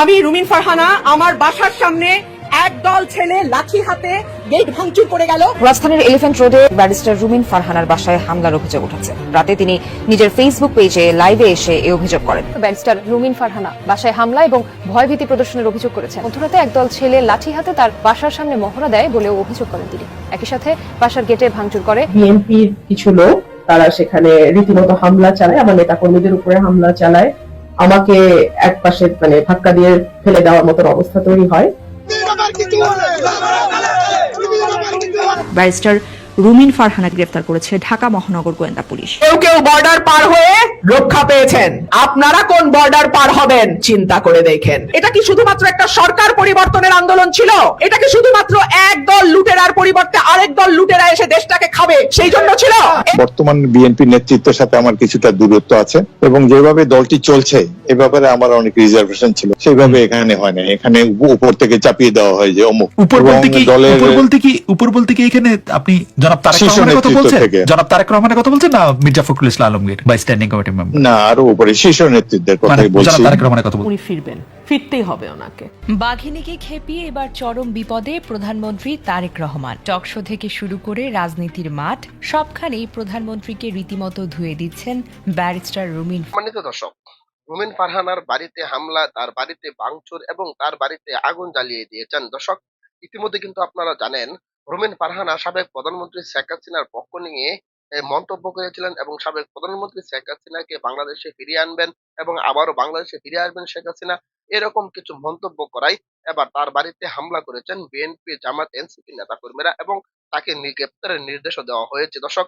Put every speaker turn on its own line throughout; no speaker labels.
আমি রুমিন ফারহানা, আমার বাসার সামনে একদল ছেলে লাঠি হাতে গেট ভাঙচুর করে গেল।
রাজধানীর এলিফ্যান্ট রোডে ব্যারিস্টার রুমিন ফারহানার বাসায় হামলার অভিযোগ উঠেছে। রাতে তিনি নিজের ফেসবুক পেজে লাইভে এসে এই অভিযোগ করেন।
ব্যারিস্টার রুমিন ফারহানা বাসায় হামলা এবং ভয়ভীতি প্রদর্শনের অভিযোগ করেছেন। মধ্যরাতে একদল ছেলে লাঠি হাতে তার বাসার সামনে মহড়া দেয় বলেও অভিযোগ করেন তিনি। একই সাথে বাসার গেটে ভাঙচুর করে
বিএনপির কিছু লোক, তারা সেখানে রীতিমতো হামলা চালায়, আমার নেতাকর্মীদের উপরে হামলা চালায়। আমাকে এক পাশে ধাক্কা দিয়ে ফেলে দেওয়ার মতো অবস্থা তৈরি হয়।
ব্যারিস্টার রুমিন ফারহানা গ্রেফতার করেছে ঢাকা মহানগর গোয়েন্দা পুলিশ।
কেউ কেউ বর্ডার পার হয়ে রক্ষা পেয়েছেন, আপনারা কোন বর্ডার পার হবেন চিন্তা করে দেখেন। এটা কি শুধুমাত্র একটা সরকার পরিবর্তনের আন্দোলন ছিল? এটা কি শুধুমাত্র এক দল লুটেরার পরিবর্তে আরেক দল লুটেরা এসে দেশটাকে খাবে সেই জন্য ছিল?
বর্তমান বিএনপি নেতৃত্বের সাথে আমার কিছুটা দূরত্ব আছে এবং যেভাবে দলটি চলছে এ ব্যাপারে আমার অনেক রিজার্ভেশন ছিল, সেইভাবে এখানে হয় না। এখানে উপর থেকে চাপিয়ে দেওয়া হয় যে অমুক।
উপর বলতে কি এখানে আপনি জনাব তারেক রহমানের কথা বলছেন? জনাব তারেক রহমানের কথা বলছেন না মির্জা ফখরুল ইসলাম আলমগীর বা স্ট্যান্ডিং কমিটি মেম্বার?
না, আরো উপরে শীর্ষ নেতৃত্বের কথাই বলছি।
জনাব তারেক রহমানের কথা বলছেন।
উনি ফিরবেন, ফিরতেই হবে ওনাকে।
বাঘিনীকে খেপিয়ে এবার চরম বিপদে প্রধানমন্ত্রী তারেক রহমান। টকশো থেকে শুরু করে রাজনীতির মাঠ সবখানেই প্রধানমন্ত্রীকে রীতিমতো ধুয়ে দিচ্ছেন ব্যারিস্টার রুমিন।
সম্মানিত দর্শক, রুমিন ফারহানার বাড়িতে হামলা, তার বাড়িতে ভাঙচুর এবং তার বাড়িতে আগুন জ্বালিয়ে দিয়েছেন। দর্শক, ইতিমধ্যে কিন্তু আপনারা জানেন রুমিন ফারহানা সাবেক প্রধানমন্ত্রী শেখ হাসিনার পক্ষ নিয়ে মন্তব্য করেছিলেন এবং সাবেক প্রধানমন্ত্রী শেখ হাসিনাকে বাংলাদেশে ফিরিয়ে আনবেন এবং আবারও বাংলাদেশে ফিরে আসবেন শেখ হাসিনা, এরকম কিছু মন্তব্য করাই এবার তার বাড়িতে হামলা করেছেন বিএনপি, জামাত, এনসিপি নেতাকর্মীরা এবং তাকে গ্রেপ্তারের নির্দেশও দেওয়া হয়েছে। দর্শক,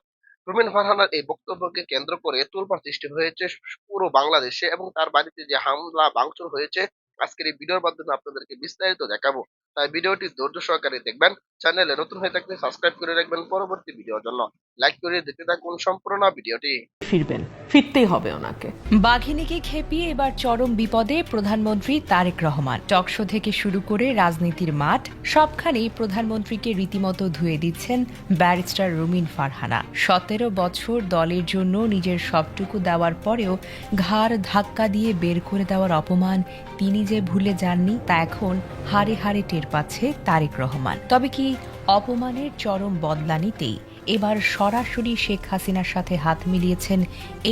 রুমিন ফারহানার এই বক্তব্যকে কেন্দ্র করে তোলপাড় সৃষ্টি হয়েছে পুরো বাংলাদেশে এবং তার বাড়িতে যে হামলা ভাঙচুর হয়েছে আজকের এই ভিডিওর মাধ্যমে আপনাদেরকে বিস্তারিত দেখাবো। তাই ভিডিওটি ধৈর্য সহকারে দেখবেন। চ্যানেলে নতুন হয়ে থাকলে সাবস্ক্রাইব করে রাখবেন পরবর্তী ভিডিওর জন্য। লাইক করে দেখতে থাকুন সম্পূর্ণ ভিডিওটি।
ফিরবেন, ফিরতেই হবে ওনাকে।
বাঘিনীকে খেপিয়ে এবার চরম বিপদে প্রধানমন্ত্রী তারেক রহমান। টকশো থেকে শুরু করে রাজনীতির মাঠ সবখানেই প্রধানমন্ত্রীকে রীতিমতো ধুয়ে দিচ্ছেন ব্যারিস্টার রুমিন ফারহানা। 17 বছর দলের জন্য নিজের সবটুকু দেওয়ার পরেও ঘাড় ধাক্কা দিয়ে বের করে দেওয়ার অপমান তিনি যে ভুলে যাননি তা এখন হাড়ে হাড়ে টের পাচ্ছে তারেক রহমান। তবে কি অপমানের চরম বদলা নিতেই এবার সরাসরি শেখ হাসিনার সাথে হাত মিলিয়েছেন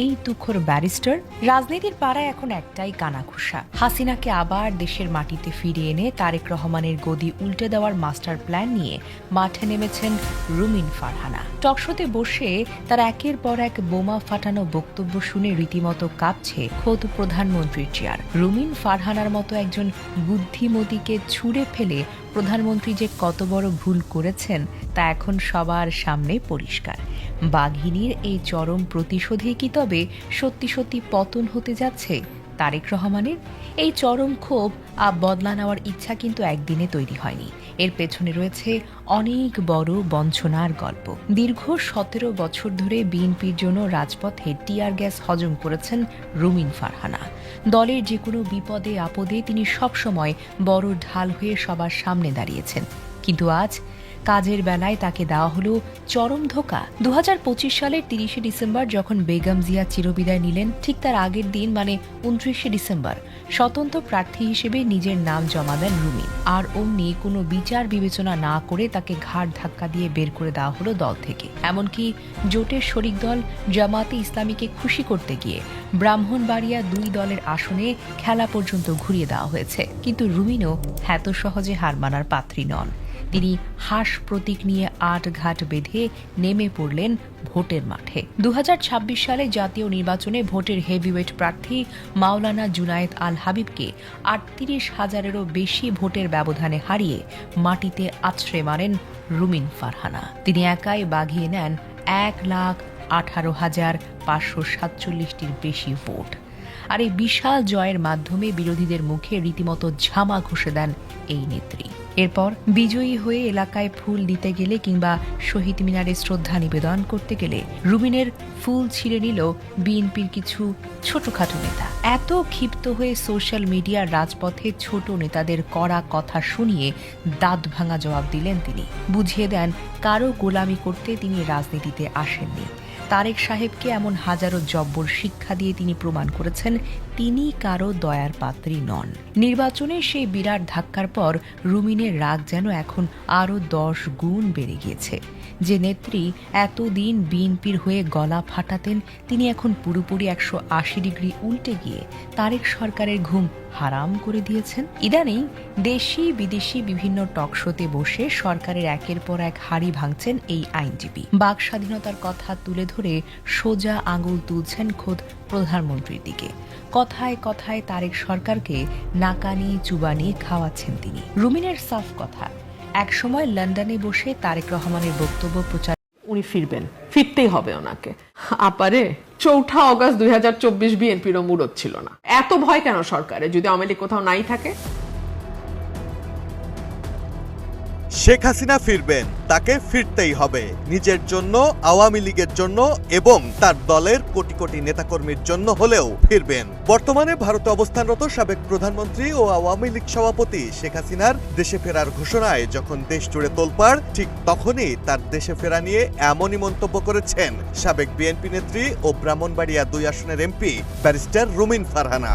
এই তুখোর ব্যারিস্টার? রাজনীতির পাড়ায় এখন একটাই কানাঘুষা, হাসিনাকে আবার দেশের মাটিতে ফিরিয়ে এনে তারেক রহমানের গদি উল্টে দেওয়ার মাস্টার প্ল্যান নিয়ে মাঠে নেমেছেন রুমিন ফারহানা। টকশোতে বসে তার একের পর এক বোমা ফাটানো বক্তব্য শুনে রীতিমতো কাঁপছে খোদ প্রধানমন্ত্রীর চেয়ার। রুমিন ফারহানার মতো একজন বুদ্ধিমতীকে ছুঁড়ে ফেলে প্রধানমন্ত্রী যে কত বড় ভুল করেছেন তা এখন সবার সামনে পরিষ্কার। বাঘিনীর এই চরম প্রতিশোধে কি তবে সত্যি সত্যি পতন হতে যাচ্ছে তারেক রহমানের? এই চরম ক্ষোভ বদলা নেওয়ার ইচ্ছা কিন্তু একদিনে তৈরি হয়নি। এর পেছনে রয়েছে অনেক বড় বঞ্চনার গল্প। দীর্ঘ 17 বছর ধরে বিএনপির জন্য রাজপথে টিয়ার গ্যাস হজম করেছেন রুমিন ফারহানা। দলের যে কোনো বিপদে আপদে তিনি সবসময় বড় ঢাল হয়ে সবার সামনে দাঁড়িয়েছেন। কিন্তু আজ কাজের বেলায় তাকে দেওয়া হলো চরম ধোঁকা। 2025 সালের 30শে ডিসেম্বর যখন বেগম জিয়া চিরবিদায় নিলেন, ঠিক তার আগের দিন মানে 29শে ডিসেম্বর স্বতন্ত্র প্রার্থী হিসেবে নিজের নাম জমা দেন রুমিন। আর অমনি কোনো বিচার বিবেচনা না করে তাকে ঘাড় ধাক্কা দিয়ে বের করে দেওয়া হলো দল থেকে। এমনকি জোটের শরিক দল জামাতে ইসলামীকে খুশি করতে গিয়ে ব্রাহ্মণবাড়িয়া 2 দলের আসনে খেলা পর্যন্ত ঘুরিয়ে দেওয়া হয়েছে। কিন্তু রুমিনও এত সহজে হার মানার পাত্রী নন। তিনি হাস প্রতীক নিয়ে আটঘাট বেঁধে নেমে পড়লেন ভোটের মাঠে। 2026 সালে জাতীয় নির্বাচনে ভোটের হেভিওয়েট প্রার্থী মাওলানা জুনায়েদ আল হাবিবকে 38,000-এরও বেশি ভোটের ব্যবধানে হারিয়ে মাটিতে আছড়ে মারেন রুমিন ফারহানা। তিনি একাই বাগিয়ে নেন 1,18,547টির বেশি ভোট। আর এই বিশাল জয়ের মাধ্যমে বিরোধীদের মুখে রীতিমতো ঝামা ঘষে দেন এই নেত্রী। এরপর বিজয়ী হয়ে এলাকায় ফুল দিতে গেলে কিংবা শহীদ মিনারে শ্রদ্ধা নিবেদন করতে গেলে রুমিনের ফুল ছিঁড়ে নিল বিএনপির কিছু ছোটখাটো নেতা। এত ক্ষিপ্ত হয়ে সোশ্যাল মিডিয়ার রাজপথে ছোট নেতাদের কড়া কথা শুনিয়ে দাঁত ভাঙা জবাব দিলেন তিনি। বুঝিয়ে দেন কারো গোলামি করতে তিনি রাজনীতিতে আসেননি। তারেক সাহেবকে এমন হাজারো জব্বর শিক্ষা দিয়ে তিনি প্রমাণ করেছেন তিনি কারো দয়ার পাত্রী নন। নির্বাচনে সেই বিরাট ধাক্কার পর রুমিনের রাগ যেন এখন আরও 10 গুণ বেড়ে গিয়েছে। যে নেত্রী এতদিন বিএনপির হয়ে গলা ফাটাতেন, তিনি এখন পুরোপুরি 180 ডিগ্রি উল্টে গিয়ে তারেক সরকারের ঘুম হারাম করে দিয়েছেন। ইদানিং দেশি বিদেশি বিভিন্ন টকশোতে বসে সরকারের একের পর এক হাড়ি ভাঙছেন এই আইনজীবী। বাক স্বাধীনতার কথা তুলে ধরে সোজা আঙুল তুলছেন খোদ প্রধানমন্ত্রীর দিকে। কথায় কথায় তারেক সরকারকে নাকানি চুবানি খাওয়াচ্ছেন তিনি। রুমিনের সাফ কথা, একসময় লন্ডনে বসে তারেক রহমানের বক্তব্য প্রচার
উনি ফিরতেই হবে ওনাকে। আপারে 4 অগস্ট 2024 বিএনপিরও মুরত ছিল না। এত ভয় কেন সরকারে, যদি আওয়ামী লীগ কোথাও নাই থাকে?
শেখ হাসিনা ফিরবেন, তাকে ফিরতেই হবে, নিজের জন্য, আওয়ামী লীগের জন্য এবং তার দলের কোটি কোটি নেতাকর্মীর জন্য হলেও ফিরবেন। বর্তমানে ভারতে অবস্থানরত সাবেক প্রধানমন্ত্রী ও আওয়ামী লীগ সভাপতি শেখ হাসিনার দেশে ফেরার ঘোষণায় যখন দেশ জুড়ে তোলপাড়, ঠিক তখনই তার দেশে ফেরা নিয়ে এমনই মন্তব্য করেছেন সাবেক বিএনপি নেত্রী ও ব্রাহ্মণবাড়িয়া 2 আসনের এমপি ব্যারিস্টার রুমিন ফারহানা।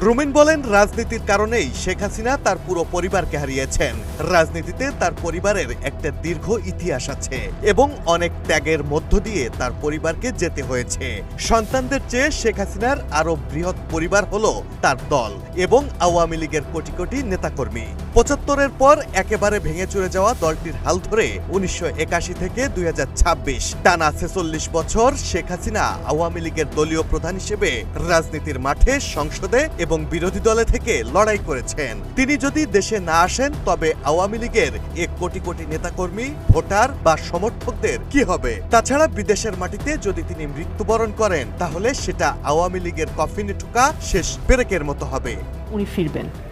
রুমিন বলেন, রাজনীতির কারণেই শেখ হাসিনা তার পুরো পরিবারকে হারিয়েছেন। রাজনীতিতে তার পরিবারের একটা দীর্ঘ ইতিহাস আছে এবং অনেক ত্যাগের মধ্য দিয়ে তার পরিবারকে যেতে হয়েছে। সন্তানদের চেয়ে শেখ হাসিনার আরো বৃহৎ পরিবার হলো তার দল এবং আওয়ামী লীগের কোটি কোটি নেতাকর্মী। 75-এর পর একেবারে ভেঙে চলে যাওয়া দলটির হাল ধরে 1981 থেকে 2026 টানা 46 বছর শেখ হাসিনা আওয়ামী লীগের দলীয় প্রধান হিসেবে রাজনীতির মাঠে, সংসদে এবং বিরোধী দলে থেকে লড়াই করেছেন। তিনি যদি দেশে না আসেন তবে আওয়ামী লীগের এক কোটি কোটি নেতাকর্মী, ভোটার বা সমর্থকদের কি হবে? তাছাড়া বিদেশের মাটিতে যদি তিনি মৃত্যুবরণ করেন তাহলে সেটা আওয়ামী লীগের কফিনে ঠোকা শেষ পেরেকের মতো হবে।
উনি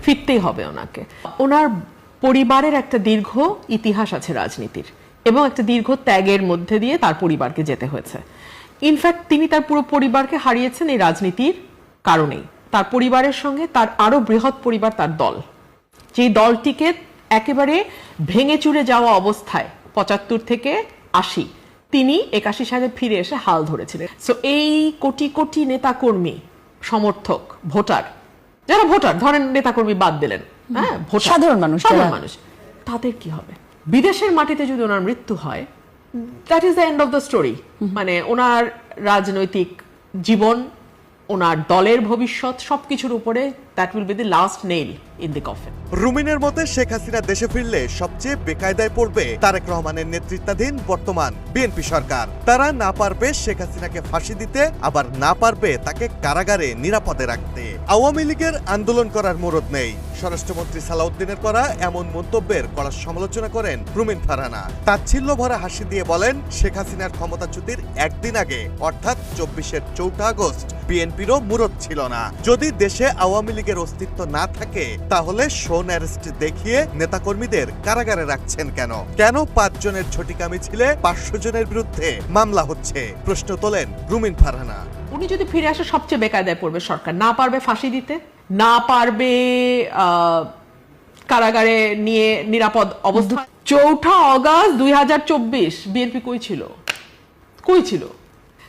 ফিরতেই হবে ওনাকে। ওনার পরিবারের একটা দীর্ঘ ইতিহাস আছে রাজনীতির এবং একটা দীর্ঘ ত্যাগের মধ্যে দিয়ে তার পরিবারকে যেতে হয়েছে। ইনফ্যাক্ট তিনি তার পুরো পরিবারকে হারিয়েছেন এই রাজনীতির কারণেই। তার পরিবারের সঙ্গে তার আরো বৃহৎ পরিবার তার দল, যে দলটিকে একেবারে ভেঙে চুরে যাওয়া অবস্থায় 75 থেকে 80 তিনি 81 সালে ফিরে এসে হাল ধরেছিলেন। সো এই কোটি কোটি নেতাকর্মী, সমর্থক, ভোটার, যারা ভোটার ধরেন, নেতাকর্মী বাদ দিলেন, হ্যাঁ, সাধারণ মানুষ, তাদের কি হবে? বিদেশের মাটিতে যদি ওনার মৃত্যু হয়, that is the end of the story. মানে ওনার রাজনৈতিক জীবন, ওনার দলের ভবিষ্যৎ সবকিছুর উপরে that will be the last nail in the coffin.
রুমিনের মতে শেখ হাসিনা দেশে ফিরলে সবচেয়ে বেকায়দায় পড়বে তারেক রহমানের নেতৃত্বাধীন বর্তমান বিএনপি সরকার। তারা না পারবে শেখ হাসিনাকে ফাঁসি দিতে, আবার না পারবে তাকে কারাগারে নিরাপদে রাখতে। আওয়ামী লীগের আন্দোলন করার মুরদ নেই। স্বরাষ্ট্রমন্ত্রী সালাউদ্দিনের করা এমন মন্তব্যের কড়া সমালোচনা করেন রুমিন ফারহানা। তাচ্ছিল্য ভরা হাসি দিয়ে বলেন, শেখ হাসিনার ক্ষমতাচ্যুতির একদিন আগে অর্থাৎ 24-এর 4 আগস্ট বিএনপিরও মুরদ ছিল না। যদি দেশে আওয়ামী লীগের অস্তিত্ব না থাকে তাহলে শোন অ্যারেস্ট দেখিয়ে নেতাকর্মীদের কারাগারে রাখছেন কেন? 5 জনের ঝটিকা মিছিলে 500 জনের বিরুদ্ধে মামলা হচ্ছে? প্রশ্ন তোলেন রুমিন ফারহানা।
উনি যদি ফিরে আসে সবচেয়ে বেকায়দায় পড়বে সরকার। না পারবে ফাঁসি দিতে, না পারবে কারাগারে নিয়ে নিরাপদ অবস্থা। 4 অগস্ট 2024 বিএনপি কই ছিল?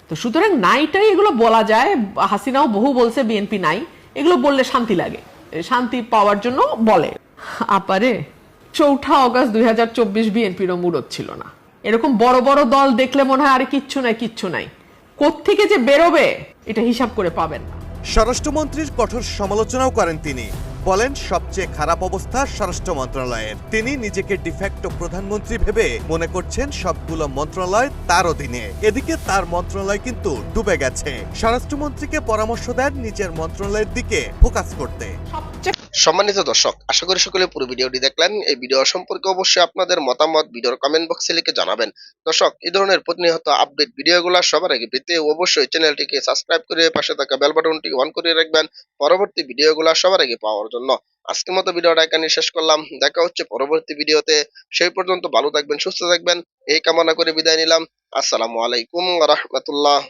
তো সুতরাং নাইটাই এগুলো বলা যায়। হাসিনাও বহু বলছে বিএনপি নাই, এগুলো বললে শান্তি লাগে, শান্তি পাওয়ার জন্য বলে। আপারে 4 অগস্ট 2024 বিএনপিরও মুরদ ছিল না। এরকম বড় বড় দল দেখলে মনে হয় আরে কিচ্ছু নাই, কোত্থেকে যে বেরোবে এটা হিসাব করে পাবেন না।
স্বরাষ্ট্রমন্ত্রীর কঠোর সমালোচনাও করেন তিনি। বলেন, সবচেয়ে খারাপ অবস্থা স্বরাষ্ট্র মন্ত্রণালয়ের। তিনি নিজেকে ডিফ্যাক্টো প্রধানমন্ত্রী ভেবে মনে করছেন সবগুলো মন্ত্রণালয় তার অধীনে। এদিকে তার মন্ত্রণালয় কিন্তু ডুবে গেছে। স্বরাষ্ট্রমন্ত্রীকে পরামর্শ দেন নিজের মন্ত্রণালয়ের দিকে ফোকাস করতে।
সম্মানিত দর্শক, আশা করি সকলে পুরো ভিডিওটি দেখলেন। এই ভিডিও সম্পর্কে অবশ্যই আপনাদের মতামত ভিডিওর কমেন্ট বক্সে লিখে জানাবেন। দর্শক, এই ধরনের প্রতিনিয়ত আপডেট ভিডিওগুলো সবার আগে পেতে অবশ্যই চ্যানেলটিকে সাবস্ক্রাইব করে পাশে থাকা বেল বাটনটি অন করে রাখবেন পরবর্তী ভিডিওগুলো সবার আগে পাওয়ার জন্য। আজকের মতো ভিডিওটা এখানে শেষ করলাম। দেখা হচ্ছে পরবর্তী ভিডিওতে। সেই পর্যন্ত ভালো থাকবেন, সুস্থ থাকবেন এই কামনা করে বিদায় নিলাম। আসসালামু আলাইকুম ওয়া রাহমাতুল্লাহ।